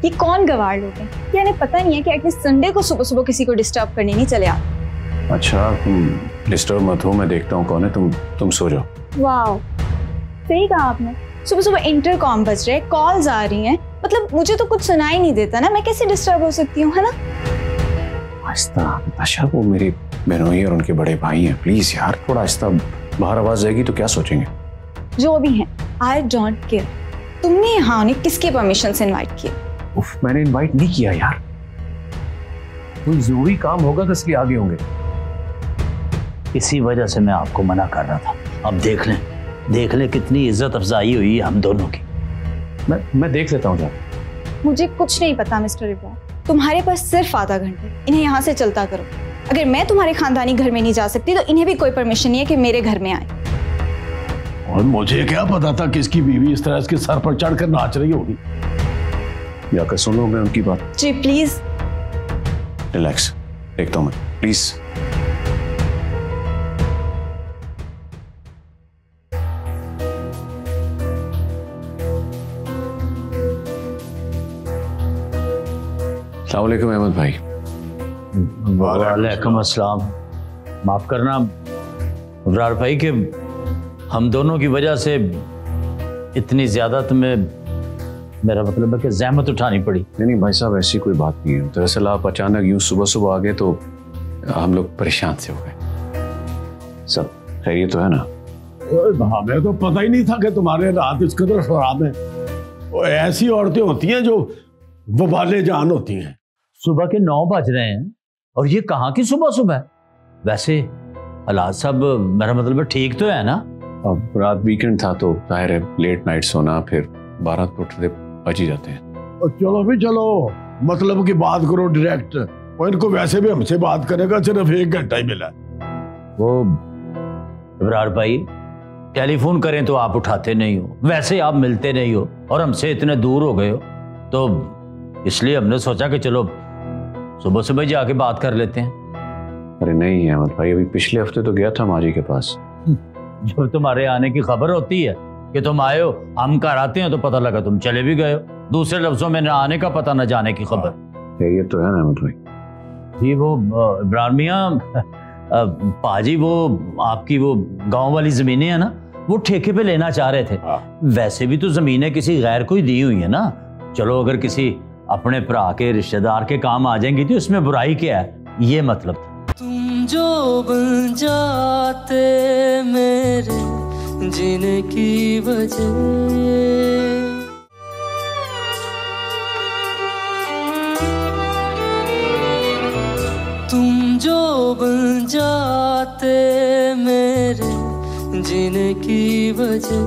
ये कौन गवार लोग हैं? ये इन्हें पता नहीं है कि एटलीस्ट संडे को सुबह सुबह किसी को डिस्टर्ब करने नहीं चले आते। अच्छा तुम डिस्टर्ब मत हो, मैं देखता हूँ कौन है। तुम सो जाओ। वाह, सही कहा आपने। सुबह सुबह इंटरकॉम बज रहे, कॉल्स आ रही हैं, मतलब मुझे तो कुछ सुनाई नहीं देता ना, मैं कैसे डिस्टर्ब हो सकती हूँ, है ना? आहिस्ता आशा, वो मेरी बहनोई और उनके बड़े भाई हैं, प्लीज यार थोड़ा आहिस्ता। बाहर आवाज जाएगी तो क्या सोचेंगे? जो भी हैं, आई डोंट केयर। तुमने यहाँ उन्हें किसके परमिशन से इनवाइट किया? उफ, मैंने इनवाइट नहीं किया यार। कोई जरूरी काम होगा तो इसलिए आगे होंगे। इसी वजह से मैं आपको मना कर रहा था। अब देख लें कितनी इज्जत अफजाई हुई है हम दोनों की। मैं देख लेता हूँ। मुझे कुछ नहीं पता मिस्टर इब्रार, तुम्हारे पास सिर्फ आधा घंटे, इन्हें यहाँ से चलता करो। अगर मैं तुम्हारे खानदानी घर में नहीं जा सकती तो इन्हें भी कोई परमिशन नहीं है कि मेरे घर में आए। और मुझे क्या पता था कि इसकी बीवी इस तरह इसके सर पर चढ़कर नाच रही होगी। जाकर सुनो मैं उनकी बात। जी प्लीज रिलैक्स, देखता हूँ मैं, प्लीज। अस्सलाम वालेकुम अहमद भाई। वालेकुम अस्सलाम। माफ करना इब्रार भाई कि हम दोनों की वजह से इतनी ज्यादा तुम्हें, मेरा मतलब है कि जहमत उठानी पड़ी। नहीं भाई साहब, ऐसी कोई बात नहीं है। दरअसल आप अचानक यूं सुबह सुबह आ गए तो हम लोग परेशान से हो गए। सब खैरियत तो है ना? हमें तो पता ही नहीं था कि तुम्हारे रात इस कदर खराब है। वो ऐसी औरतें होती हैं जो वबाले जान होती हैं। सुबह के 9 बज रहे हैं और ये कहाँ की सुबह सुबह? वैसे हालात सब, मेरा मतलब ठीक तो है ना? अब रात वीकेंड था तो जाहिर है लेट नाइट सोना, फिर 12 तो उठते बच ही जाते हैं। और चलो भी चलो, मतलब की बात करो डायरेक्ट। और इनको वैसे भी हमसे बात करेगा सिर्फ 1 घंटा ही मिला। वो इब्रार भाई, टेलीफोन करें तो आप उठाते नहीं हो, वैसे आप मिलते नहीं हो और हमसे इतने दूर हो गए हो, तो इसलिए हमने सोचा कि चलो सुबह सुबह जाके बात कर लेते हैं। अरे नहीं अहमद भाई, अभी पिछले हफ्ते तो गया था माजी के पास। जब तुम्हारे आने की खबर होती है कि तुम आए हो, हम घर आते हैं तो पता लगा तुम चले भी गए हो। दूसरे लफ्जों में, न आने का पता न जाने की खबर। ये तो है ना अहमद भाई। जी वो इब्रार मियां, पाजी वो आपकी वो गांव वाली जमीनें है ना, वो ठेके पे लेना चाह रहे थे। वैसे भी तो जमीनें किसी गैर को ही दी हुई है ना। चलो अगर किसी अपने भरा के रिश्तेदार के काम आ जाएंगी तो इसमें बुराई क्या है, ये मतलब। तुम जो बन जाते मेरे जीने की वजह, तुम जो बन जाते मेरे जीने की वजह।